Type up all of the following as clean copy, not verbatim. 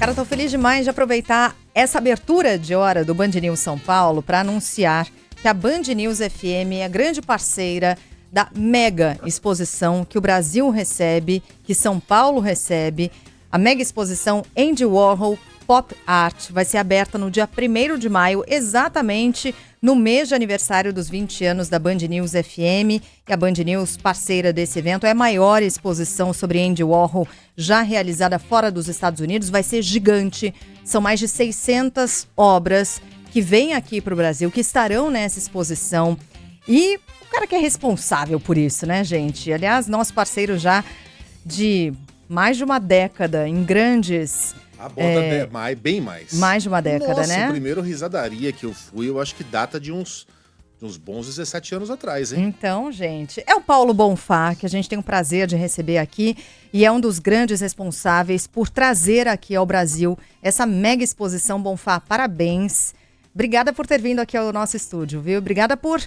Cara, tô feliz demais de aproveitar essa abertura de hora do Band News São Paulo para anunciar que a Band News FM é grande parceira da mega exposição que o Brasil recebe, que São Paulo recebe. A mega exposição Andy Warhol Pop Art vai ser aberta no dia 1º de maio, exatamente no mês de aniversário dos 20 anos da Band News FM. E a Band News, parceira desse evento, é a maior exposição sobre Andy Warhol já realizada fora dos Estados Unidos. Vai ser gigante. São mais de 600 obras que vêm aqui para o Brasil, que estarão nessa exposição. E o cara que é responsável por isso, né, gente? Aliás, nosso parceiro já de mais de uma década em grandes... A bota bem mais. Mais de uma década, né? O primeiro Risadaria que eu fui, eu acho que data de uns bons 17 anos atrás, hein? Então, gente, é o Paulo Bonfá, que a gente tem o prazer de receber aqui e é um dos grandes responsáveis por trazer aqui ao Brasil essa mega exposição. Bonfá, parabéns. Obrigada por ter vindo aqui ao nosso estúdio, viu? Obrigada por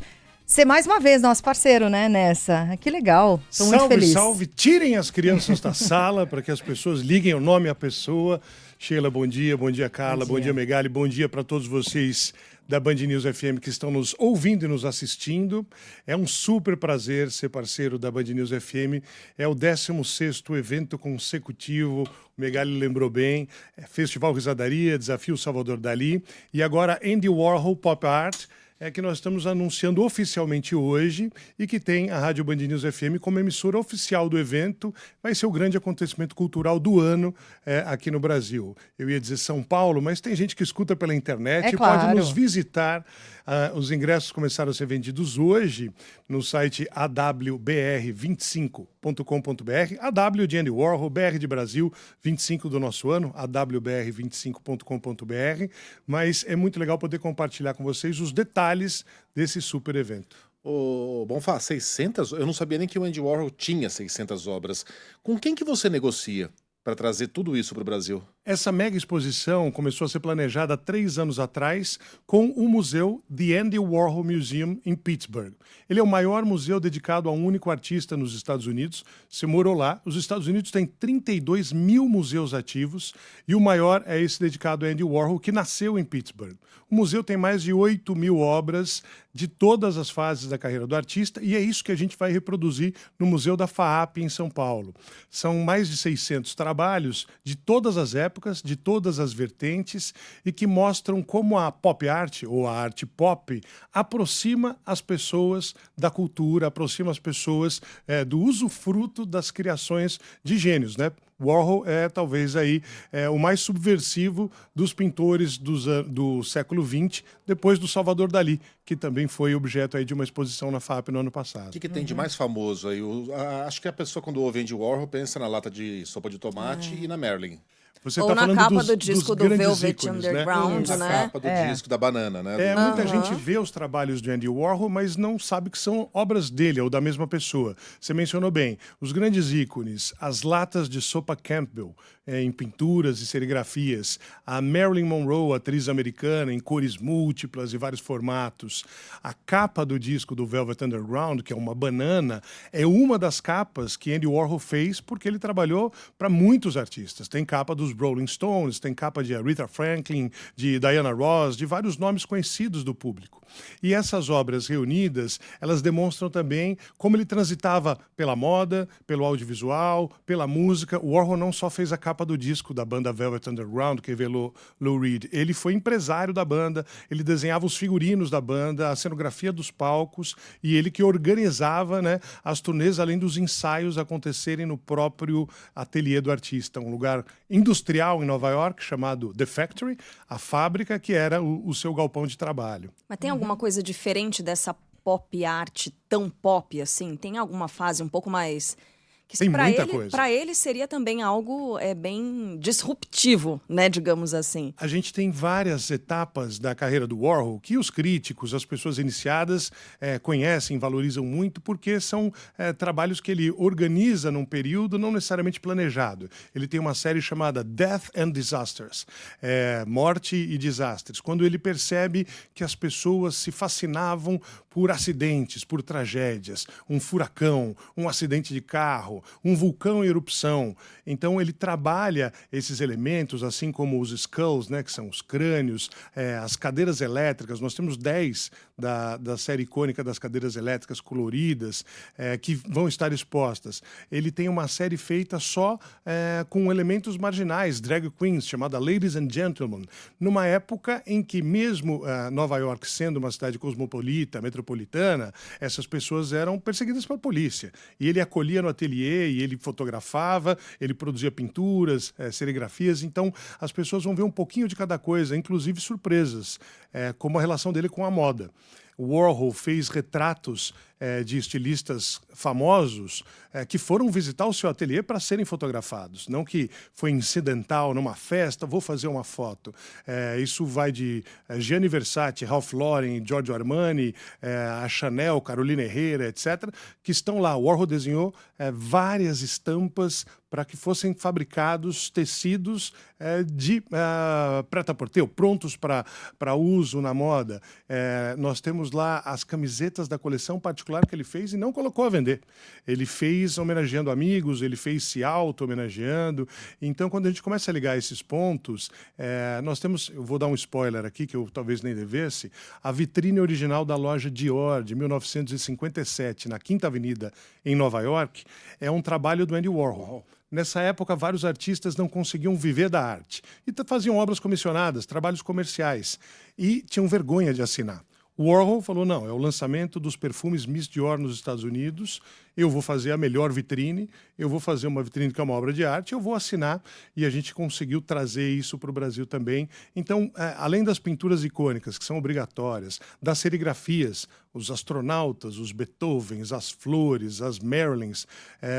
ser mais uma vez nosso parceiro, né, nessa. Que legal, tô muito feliz. Salve, tirem as crianças da sala para que as pessoas liguem o nome à pessoa. Sheila, bom dia Carla, bom dia Megali, bom dia para todos vocês da Band News FM que estão nos ouvindo e nos assistindo. É um super prazer ser parceiro da Band News FM. É o 16º evento consecutivo, o Megali lembrou bem, Festival Risadaria, Desafio Salvador Dalí e agora Andy Warhol Pop Art, que nós estamos anunciando oficialmente hoje e que tem a Rádio Band News FM como emissora oficial do evento. Vai ser o grande acontecimento cultural do ano aqui no Brasil. Eu ia dizer São Paulo, mas tem gente que escuta pela internet e claro. pode nos visitar. Os ingressos começaram a ser vendidos hoje no site awbr25.com.br. AW de Andy Warhol, BR de Brasil, 25 do nosso ano, awbr25.com.br. Mas é muito legal poder compartilhar com vocês os detalhes desse super evento. Bonfá, 600? Eu não sabia nem que o Andy Warhol tinha 600 obras. Com quem que você negocia para trazer tudo isso para o Brasil? Essa mega exposição começou a ser planejada há 3 anos atrás com o museu The Andy Warhol Museum em Pittsburgh. Ele é o maior museu dedicado a um único artista nos Estados Unidos. Você morou lá. Os Estados Unidos têm 32 mil museus ativos e o maior é esse dedicado a Andy Warhol, que nasceu em Pittsburgh. O museu tem mais de 8 mil obras de todas as fases da carreira do artista e é isso que a gente vai reproduzir no Museu da FAAP em São Paulo. São mais de 600 trabalhos de todas as épocas, de todas as vertentes e que mostram como a pop art ou a arte pop aproxima as pessoas da cultura, aproxima as pessoas do usufruto das criações de gênios, né? Warhol é talvez aí o mais subversivo dos pintores do século XX, depois do Salvador Dalí, que também foi objeto aí de uma exposição na FAAP no ano passado. O que tem de mais famoso aí? Acho que a pessoa, quando ouve Andy Warhol, pensa na lata de sopa de tomate e na Marilyn. Você Ou tá na falando capa do disco do Velvet ícones, Underground, Na né? capa do disco da banana, né? Muita gente vê os trabalhos de Andy Warhol, mas não sabe que são obras dele ou da mesma pessoa. Você mencionou bem, os grandes ícones, as latas de sopa Campbell, em pinturas e serigrafias, a Marilyn Monroe, atriz americana, em cores múltiplas e vários formatos, a capa do disco do Velvet Underground, que é uma banana, é uma das capas que Andy Warhol fez porque ele trabalhou para muitos artistas. Tem capa dos Rolling Stones, tem capa de Aretha Franklin, de Diana Ross, de vários nomes conhecidos do público. E essas obras reunidas, elas demonstram também como ele transitava pela moda, pelo audiovisual, pela música. O Warhol não só fez a capa do disco da banda Velvet Underground, que revelou Lou Reed, ele foi empresário da banda, ele desenhava os figurinos da banda, a cenografia dos palcos, e ele que organizava, né, as turnês, além dos ensaios acontecerem no próprio ateliê do artista, um lugar industrial em Nova York, chamado The Factory, a fábrica que era o seu galpão de trabalho. Mas tem alguma coisa diferente dessa pop art tão pop assim? Tem alguma fase um pouco mais... Tem muita coisa. Para ele seria também algo bem disruptivo, né, digamos assim. A gente tem várias etapas da carreira do Warhol que os críticos, as pessoas iniciadas conhecem, valorizam muito, porque são trabalhos que ele organiza num período não necessariamente planejado. Ele tem uma série chamada Death and Disasters, Morte e Desastres, quando ele percebe que as pessoas se fascinavam por acidentes, por tragédias, um furacão, um acidente de carro, um vulcão em erupção. Então ele trabalha esses elementos, assim como os skulls, né, que são os crânios, as cadeiras elétricas. Nós temos 10 da série icônica das cadeiras elétricas coloridas, que vão estar expostas. Ele tem uma série feita só com elementos marginais, drag queens, chamada Ladies and Gentlemen, numa época em que mesmo Nova York sendo uma cidade cosmopolita, metropolitana, essas pessoas eram perseguidas pela polícia. E ele acolhia no ateliê, e ele fotografava, ele produzia pinturas, serigrafias. Então, as pessoas vão ver um pouquinho de cada coisa, inclusive surpresas, como a relação dele com a moda. O Warhol fez retratos de estilistas famosos que foram visitar o seu ateliê para serem fotografados. Não que foi incidental numa festa, vou fazer uma foto. Isso vai de Gianni Versace, Ralph Lauren, Giorgio Armani, a Chanel, Carolina Herrera, etc., que estão lá. O Warhol desenhou várias estampas para que fossem fabricados tecidos de prêt-à-porter, prontos para uso na moda. Nós temos lá as camisetas da coleção particular que ele fez e não colocou a vender. Ele fez homenageando amigos, ele fez se auto-homenageando. Então, quando a gente começa a ligar esses pontos, nós temos, eu vou dar um spoiler aqui, que eu talvez nem devesse, a vitrine original da loja Dior, de 1957, na Quinta Avenida, em Nova York, é um trabalho do Andy Warhol. Nessa época, vários artistas não conseguiam viver da arte e faziam obras comissionadas, trabalhos comerciais, e tinham vergonha de assinar. O Warhol falou, não, é o lançamento dos perfumes Miss Dior nos Estados Unidos, eu vou fazer a melhor vitrine, eu vou fazer uma vitrine que é uma obra de arte, eu vou assinar, e a gente conseguiu trazer isso para o Brasil também. Então, além das pinturas icônicas, que são obrigatórias, das serigrafias, os astronautas, os Beethovens, as flores, as Marilyns,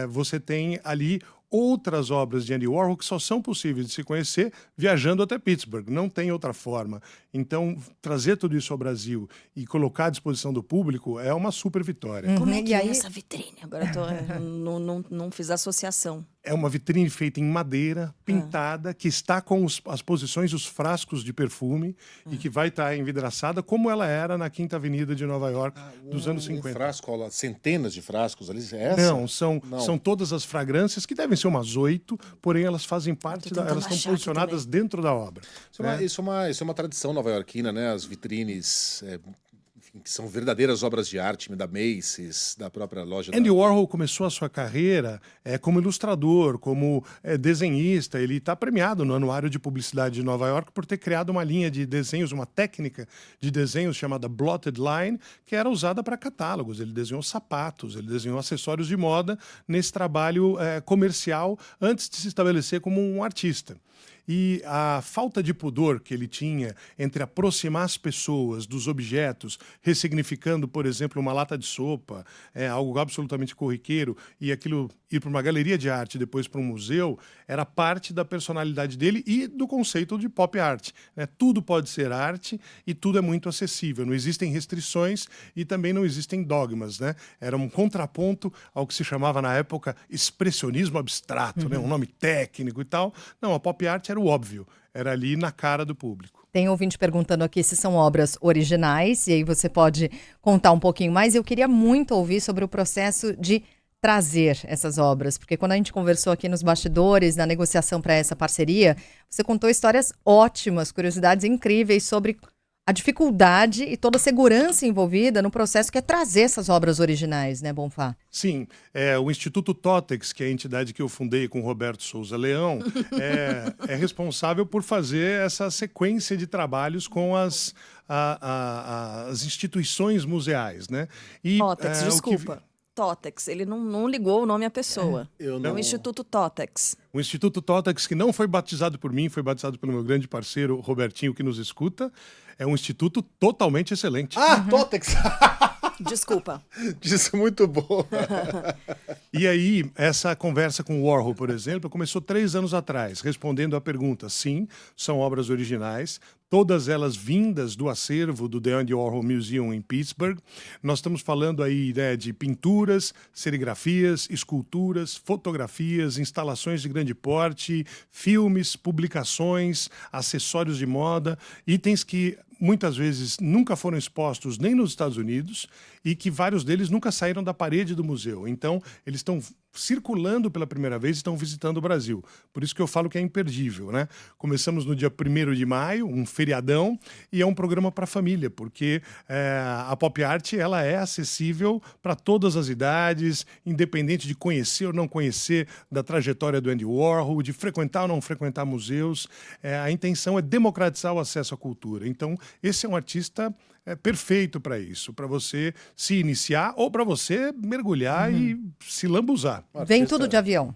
você tem ali outras obras de Andy Warhol que só são possíveis de se conhecer viajando até Pittsburgh, não tem outra forma. Então, trazer tudo isso ao Brasil e colocar à disposição do público é uma super vitória. Como é que E é aí- essa vitrine? Agora não fiz associação. É uma vitrine feita em madeira, pintada, que está com as posições, os frascos de perfume e que vai estar envidraçada como ela era na Quinta Avenida de Nova York dos anos 50. Frasco, olha lá, centenas de frascos ali. É essa? Não, são todas as fragrâncias, que devem ser umas 8, porém elas fazem parte, Tô tentando elas estão achar aqui posicionadas dentro da obra. Isso é uma tradição nova-iorquina, né? As vitrines, enfim, que são verdadeiras obras de arte, da Macy's, da própria loja. Andy Warhol começou a sua carreira como ilustrador, como desenhista. Ele está premiado no Anuário de Publicidade de Nova York por ter criado uma linha de desenhos, uma técnica de desenhos chamada Blotted Line, que era usada para catálogos. Ele desenhou sapatos, ele desenhou acessórios de moda nesse trabalho comercial antes de se estabelecer como um artista. E a falta de pudor que ele tinha entre aproximar as pessoas dos objetos, ressignificando, por exemplo, uma lata de sopa, algo absolutamente corriqueiro, e aquilo ir para uma galeria de arte, depois para um museu, era parte da personalidade dele e do conceito de pop art, né? Tudo pode ser arte e tudo é muito acessível. Não existem restrições e também não existem dogmas, né? Era um contraponto ao que se chamava na época expressionismo abstrato, né? Um nome técnico e tal. Não, a pop art era o óbvio, era ali na cara do público. Tem ouvinte perguntando aqui se são obras originais, e aí você pode contar um pouquinho mais. Eu queria muito ouvir sobre o processo de trazer essas obras, porque quando a gente conversou aqui nos bastidores, na negociação para essa parceria, você contou histórias ótimas, curiosidades incríveis sobre a dificuldade e toda a segurança envolvida no processo que é trazer essas obras originais, né, Bonfá? Sim, o Instituto Totex, que é a entidade que eu fundei com Roberto Souza Leão, é responsável por fazer essa sequência de trabalhos com as instituições museais, né? E, Totex, desculpa. Totex, ele não ligou o nome à pessoa. Eu É não- o Instituto Totex. O Instituto Totex, que não foi batizado por mim, foi batizado pelo meu grande parceiro Robertinho, que nos escuta, é um instituto totalmente excelente. Totex! Desculpa. Isso é muito bom. E aí, essa conversa com o Warhol, por exemplo, começou 3 anos atrás, respondendo à pergunta, sim, são obras originais, todas elas vindas do acervo do The Andy Warhol Museum em Pittsburgh. Nós estamos falando aí, né, de pinturas, serigrafias, esculturas, fotografias, instalações de grande porte, filmes, publicações, acessórios de moda, itens que muitas vezes nunca foram expostos nem nos Estados Unidos e que vários deles nunca saíram da parede do museu. Então, eles estão circulando pela primeira vez e estão visitando o Brasil. Por isso que eu falo que é imperdível, né? Começamos no dia 1º de maio, um feriadão, e é um programa para a família, porque a pop art ela é acessível para todas as idades, independente de conhecer ou não conhecer da trajetória do Andy Warhol, de frequentar ou não frequentar museus. A intenção é democratizar o acesso à cultura. Então, esse é um artista perfeito para isso, para você se iniciar ou para você mergulhar e se lambuzar. Vem tudo de avião.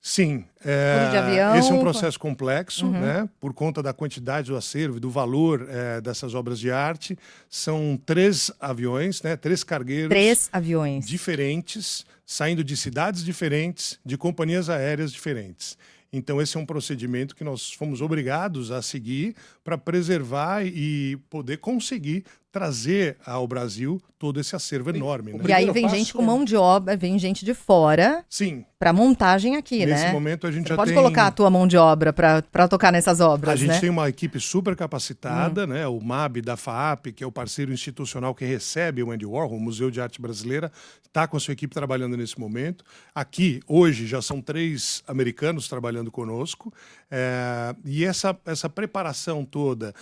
Sim, Tudo de avião. esse é um processo complexo, né? Por conta da quantidade do acervo e do valor dessas obras de arte. São 3 aviões, né? 3 cargueiros. 3 aviões. Diferentes, saindo de cidades diferentes, de companhias aéreas diferentes. Então, esse é um procedimento que nós fomos obrigados a seguir para preservar e poder conseguir trazer ao Brasil todo esse acervo enorme. Né? E aí vem gente com mão de obra, vem gente de fora. Sim. Para montagem aqui, Nesse né? momento a gente Você já pode tem... colocar a tua mão de obra para tocar nessas obras, A gente né? tem uma equipe super capacitada, né? O MAB da FAAP, que é o parceiro institucional que recebe o Andy Warhol, o Museu de Arte Brasileira, está com a sua equipe trabalhando nesse momento. Aqui, hoje, já são 3 americanos trabalhando conosco. E essa preparação toda,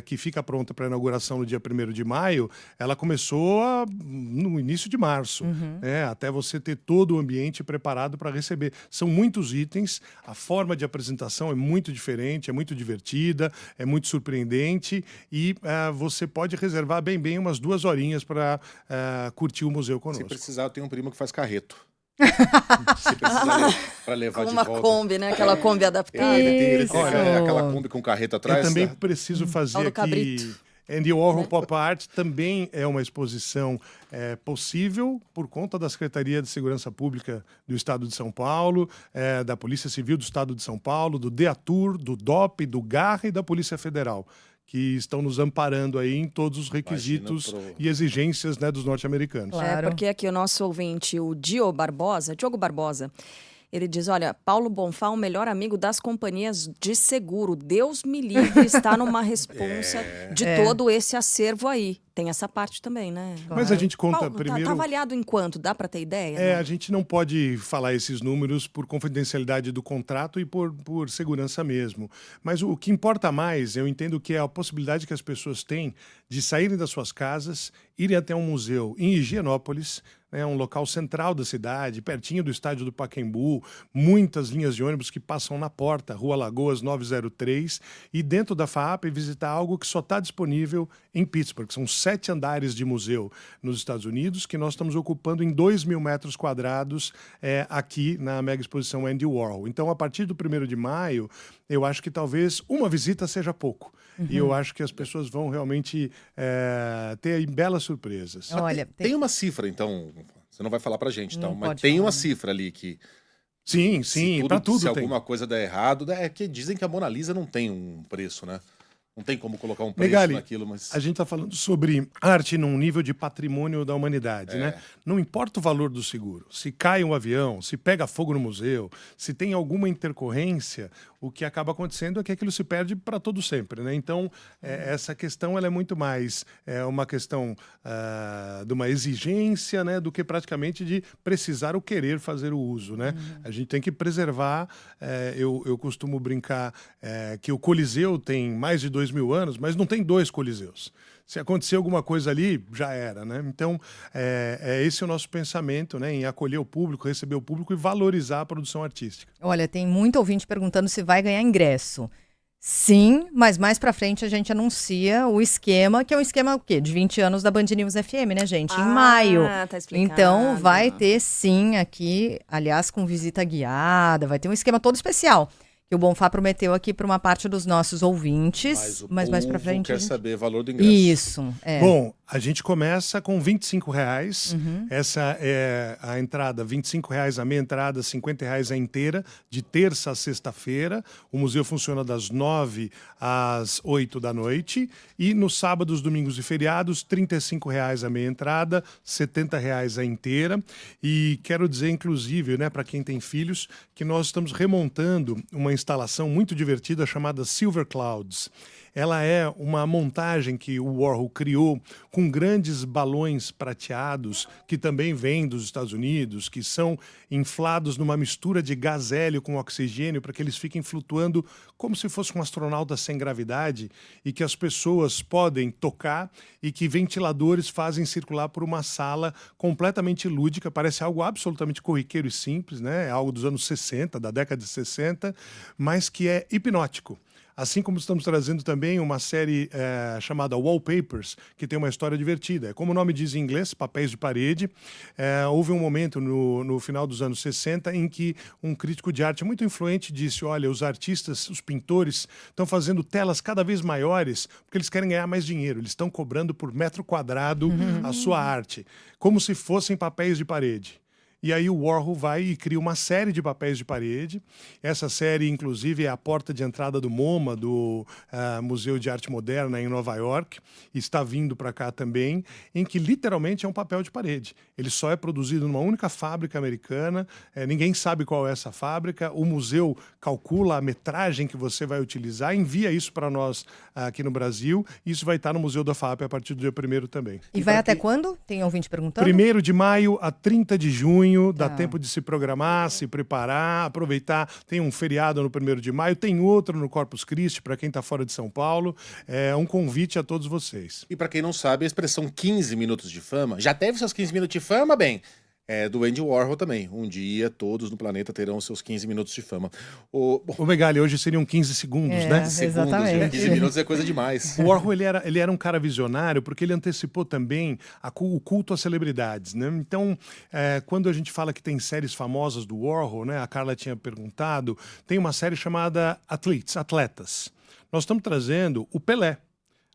que fica pronta para a inauguração no dia 1º de maio, ela começou no início de março, né? Até você ter todo o ambiente preparado para receber. São muitos itens, a forma de apresentação é muito diferente, é muito divertida, é muito surpreendente e você pode reservar bem umas 2 horinhas para curtir o museu conosco. Se precisar, eu tenho um primo que faz carreto. Se precisar para levar Com de uma volta. Kombi, né? Aquela Kombi adaptada. Ele tem Isso. aquela Kombi com carreto atrás. Eu também tá? preciso fazer Paulo aqui... Cabrito. Andy Warhol Pop Art também é uma exposição possível por conta da Secretaria de Segurança Pública do Estado de São Paulo, da Polícia Civil do Estado de São Paulo, do DEATUR, do DOP, do GARRA e da Polícia Federal, que estão nos amparando aí em todos os requisitos e exigências, né, dos norte-americanos. Claro. Porque aqui o nosso ouvinte, o Diogo Barbosa, ele diz, olha, Paulo Bonfá, o melhor amigo das companhias de seguro. Deus me livre, está numa responsa de todo esse acervo aí. Tem essa parte também, né? Mas a gente conta Paulo, primeiro... Tá avaliado em quanto? Dá para ter ideia? A gente não pode falar esses números por confidencialidade do contrato e por segurança mesmo. Mas o que importa mais, eu entendo que é a possibilidade que as pessoas têm de saírem das suas casas, irem até um museu em Higienópolis, né, um local central da cidade, pertinho do estádio do Pacaembu, muitas linhas de ônibus que passam na porta, Rua Lagoas 903, e dentro da FAAP visitar algo que só está disponível em Pittsburgh. São 7 andares de museu nos Estados Unidos, que nós estamos ocupando em 2.000 metros quadrados aqui na mega exposição Andy Warhol. Então, a partir do 1º de maio, eu acho que talvez uma visita seja pouco. E eu acho que as pessoas vão realmente ter aí belas surpresas. Olha, Tem uma cifra, então, você não vai falar pra gente, Não então, mas pode tem falar. uma cifra ali que... Sim, para tudo se tem. alguma coisa der errado, é que dizem que a Mona Lisa não tem um preço, né? Não tem como colocar um preço Megali, naquilo, mas... a gente está falando sobre arte num nível de patrimônio da humanidade, né? Não importa o valor do seguro. Se cai um avião, se pega fogo no museu, se tem alguma intercorrência, o que acaba acontecendo é que aquilo se perde para todo sempre, né? Então, essa questão ela é muito mais uma questão de uma exigência, né, do que praticamente de precisar ou querer fazer o uso, né? A gente tem que preservar. Eu costumo brincar que o Coliseu tem mais de 2.000 anos, mas não tem 2 Coliseus. Se acontecer alguma coisa ali, já era, né? Então, esse é o nosso pensamento, né? Em acolher o público, receber o público e valorizar a produção artística. olha, tem muito ouvinte perguntando se vai ganhar ingresso. Sim, mas mais pra frente a gente anuncia o esquema, que é um esquema o quê? De 20 anos da Band News FM, né, gente? Em maio. Tá explicado. Então vai ter sim aqui, aliás, com visita guiada, vai ter um esquema todo especial. Que o Bonfá prometeu aqui para uma parte dos nossos ouvintes, mas mais pra frente. quer a gente... saber o valor do ingresso. Isso, Bom, A gente começa com R$ 25. Essa é a entrada, R$ 25 a meia entrada, R$ 50 a inteira, de terça a sexta-feira. O museu funciona das 9 às 8 da noite. E nos sábados, domingos e feriados, R$ 35 a meia entrada, R$ 70 a inteira. E quero dizer, inclusive, né, para quem tem filhos, que nós estamos remontando uma instalação muito divertida chamada Silver Clouds. Ela é uma montagem que o Warhol criou com grandes balões prateados, que também vêm dos Estados Unidos, que são inflados numa mistura de gás hélio com oxigênio para que eles fiquem flutuando como se fosse um astronauta sem gravidade e que as pessoas podem tocar e que ventiladores fazem circular por uma sala completamente lúdica. Parece algo absolutamente corriqueiro e simples, né? É algo dos anos 60, da década de 60, mas que é hipnótico. Assim como estamos trazendo também uma série chamada Wallpapers, que tem uma história divertida. Como o nome diz em inglês, papéis de parede. Houve um momento no final dos anos 60 em que um crítico de arte muito influente disse: olha, os artistas, os pintores estão fazendo telas cada vez maiores porque eles querem ganhar mais dinheiro. Eles estão cobrando por metro quadrado a sua arte, como se fossem papéis de parede. E aí o Warhol vai e cria uma série de papéis de parede. Essa série, inclusive, é a porta de entrada do MoMA, do Museu de Arte Moderna em Nova York. Está vindo para cá também, em que literalmente é um papel de parede. Ele só é produzido numa única fábrica americana. Ninguém sabe qual é essa fábrica. O museu calcula a metragem que você vai utilizar, envia isso para nós aqui no Brasil. E isso vai estar no Museu da FAP a partir do dia 1º também. E vai até quando? Tem ouvinte perguntando? 1º de maio a 30 de junho. Dá tempo de se programar, se preparar, aproveitar. Tem um feriado no 1º de maio, tem outro no Corpus Christi, para quem está fora de São Paulo. É um convite a todos vocês. E para quem não sabe, a expressão 15 minutos de fama, já teve seus 15 minutos de fama, bem? É do Andy Warhol também. Um dia todos no planeta terão seus 15 minutos de fama. Ô Megali, hoje seriam 15 segundos, né? Exatamente. 15 minutos é coisa demais. O Warhol ele era um cara visionário porque ele antecipou também o culto às celebridades, né? Então, quando a gente fala que tem séries famosas do Warhol, né? A Carla tinha perguntado, tem uma série chamada Atletas. Nós estamos trazendo o Pelé.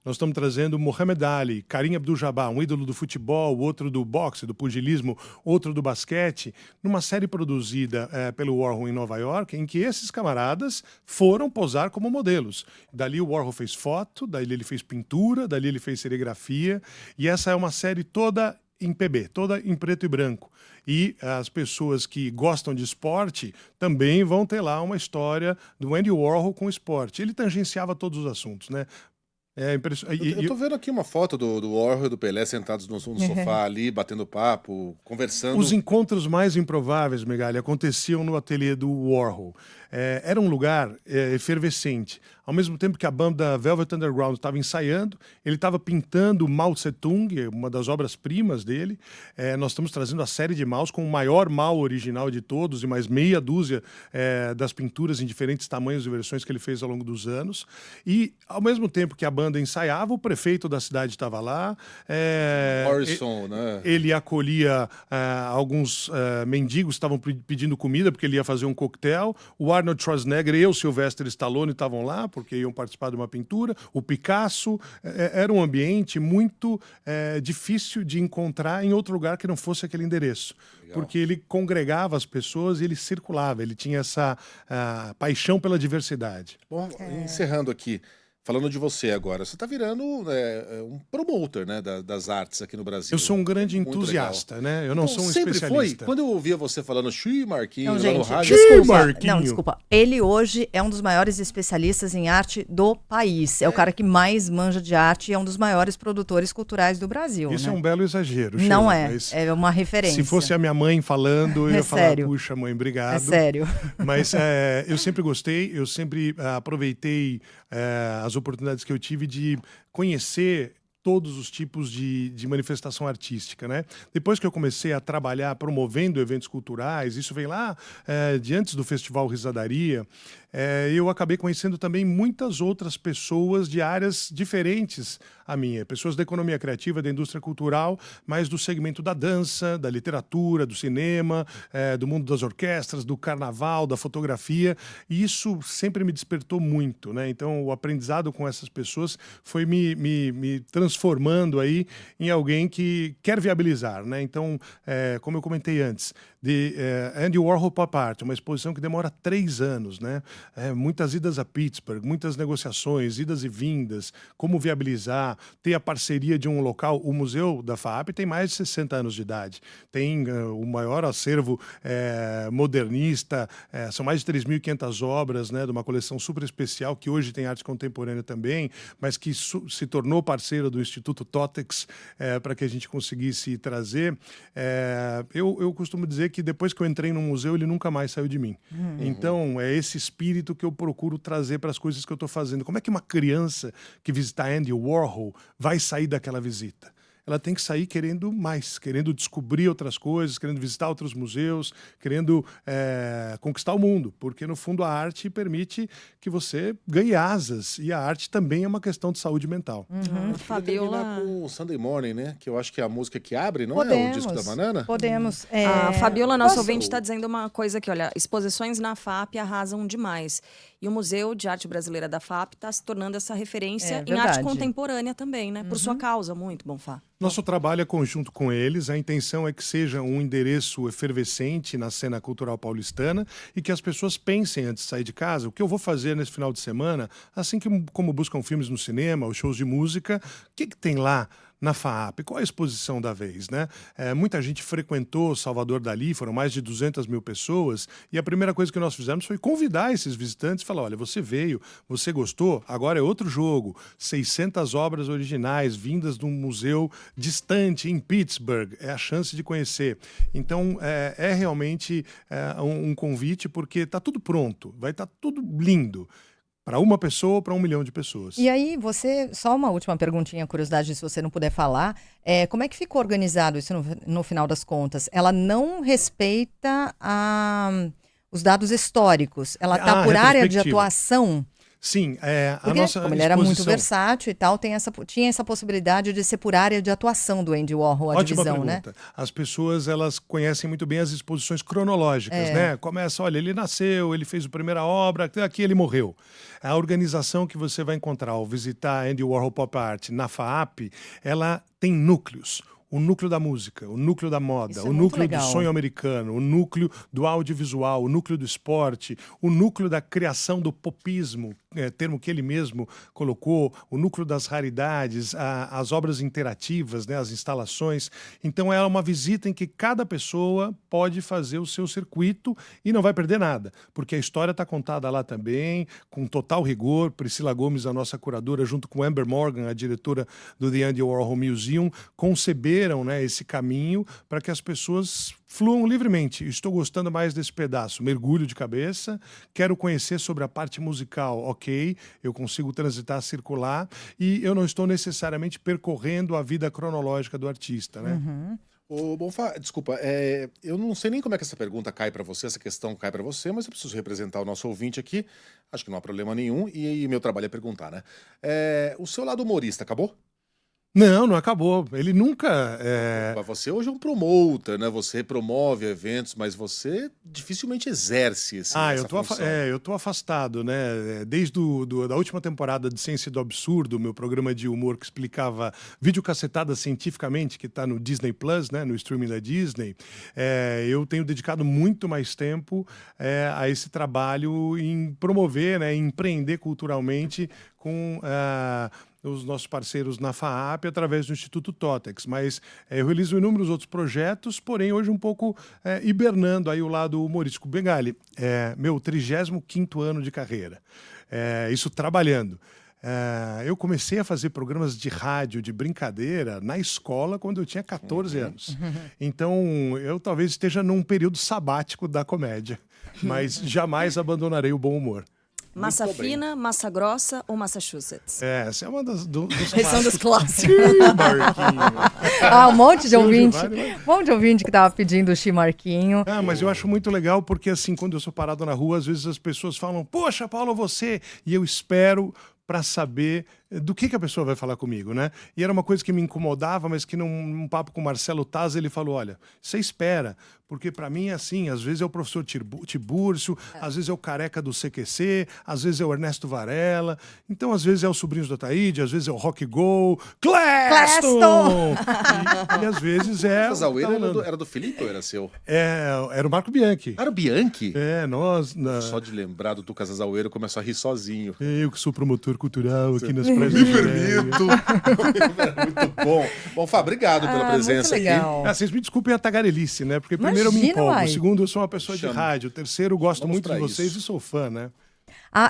Nós estamos trazendo Muhammad Ali, Kareem Abdul-Jabbar, um ídolo do futebol, outro do boxe, do pugilismo, outro do basquete, numa série produzida pelo Warhol em Nova York, em que esses camaradas foram posar como modelos. Dali o Warhol fez foto, dali ele fez pintura, dali ele fez serigrafia, e essa é uma série toda em PB, toda em preto e branco. E as pessoas que gostam de esporte também vão ter lá uma história do Andy Warhol com esporte. Ele tangenciava todos os assuntos, né? É impressionante. Eu tô vendo aqui uma foto do Warhol e do Pelé sentados no sofá ali, batendo papo, conversando. Os encontros mais improváveis, Megali, aconteciam no ateliê do Warhol. Era um lugar efervescente. Ao mesmo tempo que a banda Velvet Underground estava ensaiando, ele estava pintando Mao Tse-tung, uma das obras-primas dele. Nós estamos trazendo a série de Maos com o maior Mao original de todos e mais meia dúzia das pinturas em diferentes tamanhos e versões que ele fez ao longo dos anos. E, ao mesmo tempo que a banda ensaiava, o prefeito da cidade estava lá. Morrison, né? Ele acolhia alguns mendigos que estavam pedindo comida, porque ele ia fazer um coquetel. O Arnold Schwarzenegger e o Sylvester Stallone estavam lá, porque iam participar de uma pintura. O Picasso. Era um ambiente muito difícil de encontrar em outro lugar que não fosse aquele endereço. Legal. Porque ele congregava as pessoas e ele circulava. Ele tinha essa paixão pela diversidade. Bom, encerrando aqui. Falando de você agora, você está virando um promoter, né, das artes aqui no Brasil. Eu sou um grande entusiasta, né? Eu não sou um sempre especialista. Foi. Quando eu ouvia você falando Xi Marquinhos não, lá no gente, rádio... Desculpa. Ele hoje é um dos maiores especialistas em arte do país. É o cara que mais manja de arte e é um dos maiores produtores culturais do Brasil. Isso né? é um belo exagero. Não Sheila, é uma referência. Se fosse a minha mãe falando, eu ia falar, puxa, mãe, obrigado. É sério. Mas eu sempre gostei, eu sempre aproveitei as oportunidades que eu tive de conhecer todos os tipos de manifestação artística, né? Depois que eu comecei a trabalhar promovendo eventos culturais, isso vem lá de antes do Festival Risadaria, eu acabei conhecendo também muitas outras pessoas de áreas diferentes à minha. Pessoas da economia criativa, da indústria cultural, mas do segmento da dança, da literatura, do cinema, do mundo das orquestras, do carnaval, da fotografia. E isso sempre me despertou muito, né? Então, o aprendizado com essas pessoas foi me transformando transformando aí em alguém que quer viabilizar, né? Então, como eu comentei antes, Andy Warhol Pop Art, uma exposição que demora 3 anos, né? Muitas idas a Pittsburgh, muitas negociações, idas e vindas, como viabilizar, ter a parceria de um local. O Museu da FAAP tem mais de 60 anos de idade, tem o maior acervo modernista, são mais de 3.500 obras, né, de uma coleção super especial que hoje tem arte contemporânea também, mas que se tornou parceira do Instituto Totex para que a gente conseguisse trazer. Eu costumo dizer que depois que eu entrei no museu, ele nunca mais saiu de mim. Então, é esse espírito que eu procuro trazer para as coisas que eu estou fazendo. Como é que uma criança que visitar Andy Warhol vai sair daquela visita? Ela tem que sair querendo mais, querendo descobrir outras coisas, querendo visitar outros museus, querendo conquistar o mundo, porque no fundo a arte permite que você ganhe asas, e a arte também é uma questão de saúde mental. Fabiola... com o Sunday Morning, né? Que eu acho que é a música que abre, não é o disco da banana? Podemos. A Fabiola, nossa ouvinte, está dizendo uma coisa aqui, olha, exposições na FAAP arrasam demais. E o Museu de Arte Brasileira da FAAP está se tornando essa referência em arte contemporânea também, né? Por sua causa, muito, Bonfá. Nosso trabalho é conjunto com eles, a intenção é que seja um endereço efervescente na cena cultural paulistana e que as pessoas pensem antes de sair de casa, o que eu vou fazer nesse final de semana, assim como buscam filmes no cinema, os shows de música, o que tem lá na FAAP? Qual é a exposição da vez, né? Muita gente frequentou Salvador Dalí, foram mais de 200 mil pessoas, e a primeira coisa que nós fizemos foi convidar esses visitantes e falar, olha, você veio, você gostou, agora é outro jogo, 600 obras originais vindas de um museu distante em Pittsburgh, é a chance de conhecer. Então, é realmente um convite, porque está tudo pronto, vai estar tudo lindo. Para uma pessoa ou para 1 milhão de pessoas. E aí, só uma última perguntinha, curiosidade, se você não puder falar. Como é que ficou organizado isso no final das contas? Ela não respeita os dados históricos. Ela está por área de atuação? Sim, Porque, como ele era muito versátil e tal, tinha essa possibilidade de ser por área de atuação do Andy Warhol, a Ótima divisão, pergunta. né? As pessoas, elas conhecem muito bem as exposições cronológicas, né? Começa, olha, ele nasceu, ele fez a primeira obra, aqui ele morreu. A organização que você vai encontrar ao visitar Andy Warhol Pop Art na FAAP, ela tem núcleos. O núcleo da música, o núcleo da moda, o núcleo do sonho americano, o núcleo do audiovisual, o núcleo do esporte, o núcleo da criação do popismo, termo que ele mesmo colocou, o núcleo das raridades, as obras interativas, né, as instalações. Então é uma visita em que cada pessoa pode fazer o seu circuito e não vai perder nada, porque a história está contada lá também, com total rigor. Priscila Gomes, a nossa curadora, junto com Amber Morgan, a diretora do The Andy Warhol Museum, conceberam, né, esse caminho para que as pessoas fluam livremente. Estou gostando mais desse pedaço, mergulho de cabeça, quero conhecer sobre a parte musical, ok, eu consigo transitar, circular, e eu não estou necessariamente percorrendo a vida cronológica do artista, né? Ô, Bonfá, desculpa, eu não sei nem como é que essa pergunta cai para você, essa questão cai para você, mas eu preciso representar o nosso ouvinte aqui, acho que não há problema nenhum, e meu trabalho é perguntar, né? O seu lado humorista acabou? Não acabou. Ele nunca... Você hoje é um promoter, né? Você promove eventos, mas você dificilmente exerce essa função. Eu tô afastado, né? Desde da última temporada de Ciência do Absurdo, meu programa de humor que explicava videocacetada cientificamente, que está no Disney Plus, né? No streaming da Disney, eu tenho dedicado muito mais tempo a esse trabalho em promover, né? Em empreender culturalmente com... os nossos parceiros na FAAP através do Instituto Totex, mas eu realizo inúmeros outros projetos, porém hoje um pouco hibernando aí o lado humorístico. Bengali, meu 35º ano de carreira, isso trabalhando. Eu comecei a fazer programas de rádio, de brincadeira, na escola quando eu tinha 14 anos. Então eu talvez esteja num período sabático da comédia, mas jamais abandonarei o bom humor. Massa fina, massa grossa ou Massachusetts? Essa é uma dos São dos clássicos. Um monte de ouvinte que tava pedindo o Chimarquinho. Mas eu acho muito legal porque, assim, quando eu sou parado na rua, às vezes as pessoas falam, poxa, Paulo, você... E eu espero para saber do que a pessoa vai falar comigo, né? E era uma coisa que me incomodava, mas que num papo com o Marcelo Taz, ele falou, olha, você espera, porque para mim é assim, às vezes é o professor Tibúrcio, às vezes é o careca do CQC, às vezes é o Ernesto Varela, então às vezes é os sobrinhos do Ataíde, às vezes é o Rock Go, Cleston! E às vezes é... O Zaueira era do Felipe ou era seu? Era o Marco Bianchi. Era o Bianchi? Nós... Só de lembrar do Tuca Zaueira, começou a rir sozinho. Eu que sou promotor cultural aqui nas praias Me do permito. Muito bom. Bom, Fá, obrigado pela presença muito legal. aqui. Vocês me desculpem a tagarelice, né? Porque primeiro eu me Imagina, empolgo, uai. segundo eu sou uma pessoa de Chama. rádio, terceiro eu gosto Vamos muito de pra vocês isso. e sou fã, né?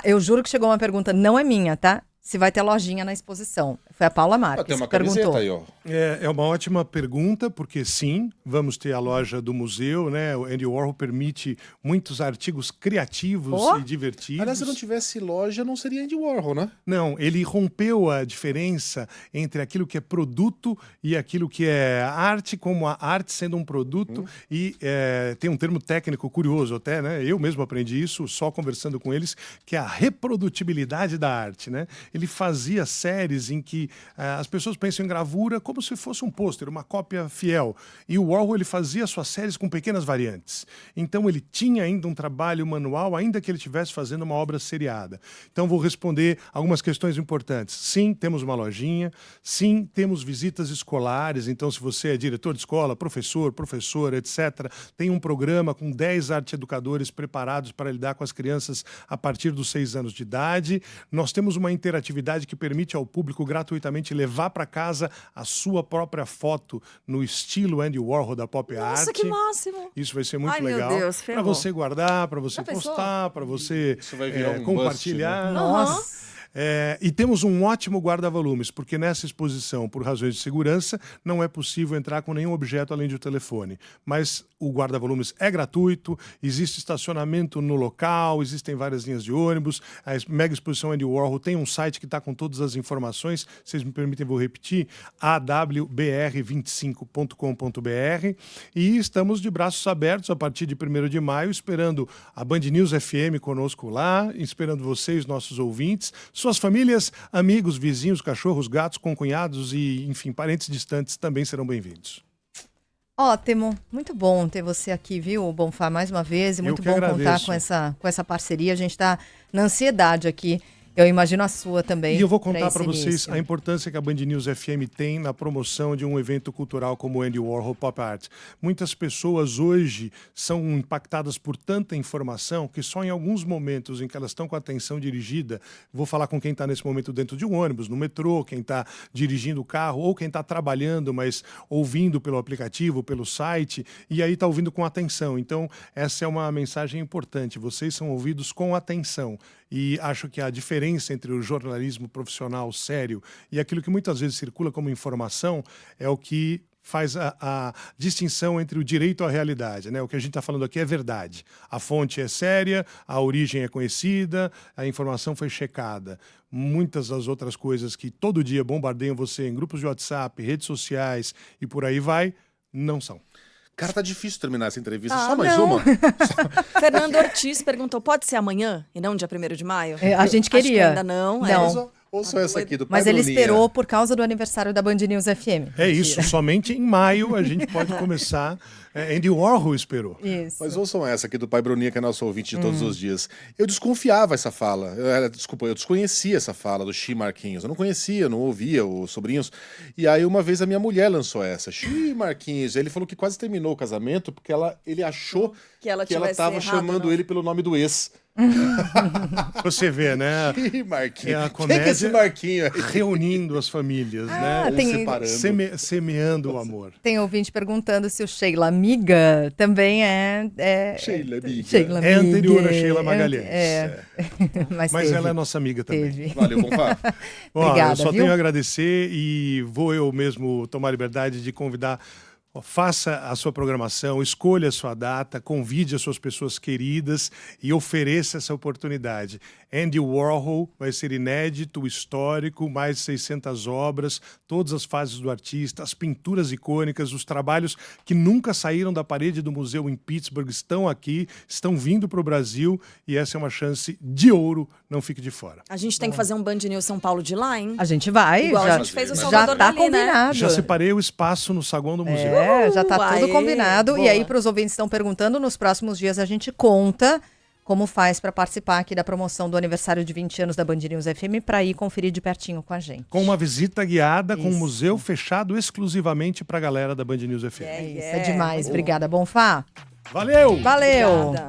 Eu juro que chegou uma pergunta, não é minha, tá? Se vai ter lojinha na exposição. Foi a Paula Marques Tem uma que perguntou. camiseta aí, ó. É uma ótima pergunta, porque sim, vamos ter a loja do museu, né? O Andy Warhol permite muitos artigos criativos Oh! e divertidos. Aliás, se não tivesse loja, não seria Andy Warhol, né? Não, ele rompeu a diferença entre aquilo que é produto e aquilo que é arte, como a arte sendo um produto. E tem um termo técnico curioso até, né? Eu mesmo aprendi isso só conversando com eles, que é a reprodutibilidade da arte, né? Ele fazia séries em que as pessoas pensam em gravura como se fosse um pôster, uma cópia fiel. E o Warhol ele fazia suas séries com pequenas variantes. Então ele tinha ainda um trabalho manual, ainda que ele estivesse fazendo uma obra seriada. Então vou responder algumas questões importantes. Sim, temos uma lojinha. Sim, temos visitas escolares. Então se você é diretor de escola, professor, professora, etc., tem um programa com 10 arte-educadores preparados para lidar com as crianças a partir dos 6 anos de idade. Nós temos uma interatividade que permite ao público gratuitamente levar para casa a sua própria foto no estilo Andy Warhol da pop art. Nossa, que máximo! Isso vai ser muito Ai, meu legal. Deus, Para ferrou. você guardar, para você Já pensou? postar, para você Isso vai virar um compartilhar. Nossa. E temos um ótimo guarda-volumes, porque nessa exposição, por razões de segurança, não é possível entrar com nenhum objeto além do telefone. Mas o guarda-volumes é gratuito, existe estacionamento no local, existem várias linhas de ônibus, a Mega Exposição Andy Warhol tem um site que está com todas as informações, vocês me permitem, vou repetir, awbr25.com.br, e estamos de braços abertos a partir de 1º de maio, esperando a Band News FM conosco lá, esperando vocês, nossos ouvintes, suas famílias, amigos, vizinhos, cachorros, gatos, concunhados e, enfim, parentes distantes também serão bem-vindos. Ótimo, muito bom ter você aqui, viu, Bonfá, mais uma vez. E muito que bom contar agradeço. com essa parceria. A gente está na ansiedade aqui. Eu imagino a sua também. E eu vou contar esse para vocês início. a importância que a Band News FM tem na promoção de um evento cultural como o Andy Warhol Pop Art. Muitas pessoas hoje são impactadas por tanta informação que só em alguns momentos em que elas estão com a atenção dirigida, vou falar com quem está nesse momento dentro de um ônibus, no metrô, quem está dirigindo o carro ou quem está trabalhando, mas ouvindo pelo aplicativo, pelo site, e aí está ouvindo com atenção. Então, essa é uma mensagem importante. Vocês são ouvidos com atenção. E acho que a diferença entre o jornalismo profissional sério e aquilo que muitas vezes circula como informação é o que faz a distinção entre o direito à realidade, né? O que a gente está falando aqui é verdade. A fonte é séria, a origem é conhecida, a informação foi checada. Muitas das outras coisas que todo dia bombardeiam você em grupos de WhatsApp, redes sociais e por aí vai, não são. Cara, tá difícil terminar essa entrevista. Só mais não. uma? Fernando Ortiz perguntou, pode ser amanhã e não dia 1º de maio? A gente Acho que queria. ainda não. Não. Ouça essa aqui do Pai Mas ele Bruninha. esperou por causa do aniversário da Band News FM. É isso, somente em maio a gente pode começar. Andy Warhol esperou. Isso. Mas ouçam essa aqui do Pai Bruninha, que é nosso ouvinte de todos os dias. Eu desconfiava essa fala. Eu desconhecia essa fala do Xi Marquinhos. Eu não conhecia, não ouvia os sobrinhos. E aí uma vez a minha mulher lançou essa. Xi Marquinhos. Ele falou que quase terminou o casamento porque ele achou Que ela estava tivesse errado, chamando não. ele pelo nome do ex. Você vê, né? Xi Marquinhos. É a Quem que é esse comédia Marquinho aí? reunindo as famílias, né? Ou tem- separando. Semeando o amor. Tem ouvinte perguntando se o Sheila Amiga também é... Sheila Amiga. Sheila É anterior a Amiga. Sheila Magalhães. Mas Mas teve, ela é nossa amiga também. teve. Valeu, Bonfá. Bom, Obrigada, eu só viu? tenho a agradecer e vou eu mesmo tomar a liberdade de convidar. Faça a sua programação, escolha a sua data, convide as suas pessoas queridas e ofereça essa oportunidade. Andy Warhol, vai ser inédito, histórico, mais de 600 obras, todas as fases do artista, as pinturas icônicas, os trabalhos que nunca saíram da parede do museu em Pittsburgh estão aqui, estão vindo para o Brasil e essa é uma chance de ouro, não fique de fora. A gente tem que fazer um Band News São Paulo de lá, hein? A gente vai. Igual já, a gente fez o já Salvador tá Dali, né? combinado. Já separei o espaço no saguão do museu. Já tá tudo Aê, combinado. boa. E aí, para os ouvintes que estão perguntando, nos próximos dias a gente conta como faz para participar aqui da promoção do aniversário de 20 anos da Band News FM para ir conferir de pertinho com a gente. Com uma visita guiada, com um Isso. museu fechado exclusivamente para a galera da Band News FM. É isso, é demais. Obrigada, Bonfá. Valeu! Valeu! Obrigada.